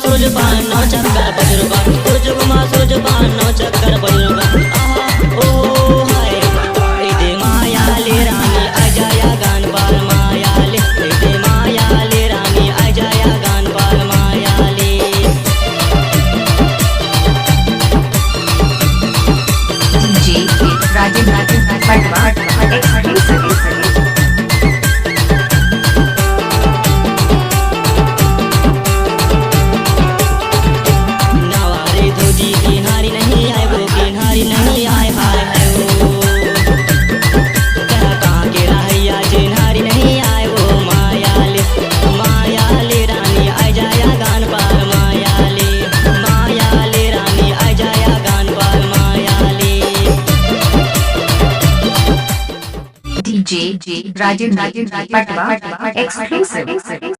सुरजबान नौ चक्कर बजुर्बान सुरजमा सुरजबान नौ चक्कर बजुर्बान आहा ओ हाय दे माया ले रानी अजया गान बाल माया ले माया ले रानी अजया गान बाल माया ले DJ Rajan Patwa exclusive नवारे धोजी की नारी नहीं आए वो की नारी नहीं आए हाय हाय वो कहाँ के रहैया जी नारी नहीं आए वो माया ले रानी अजया गान बाल माया ले रानी अजया गान बाल माया ले DJ Rajan Patwa exclusive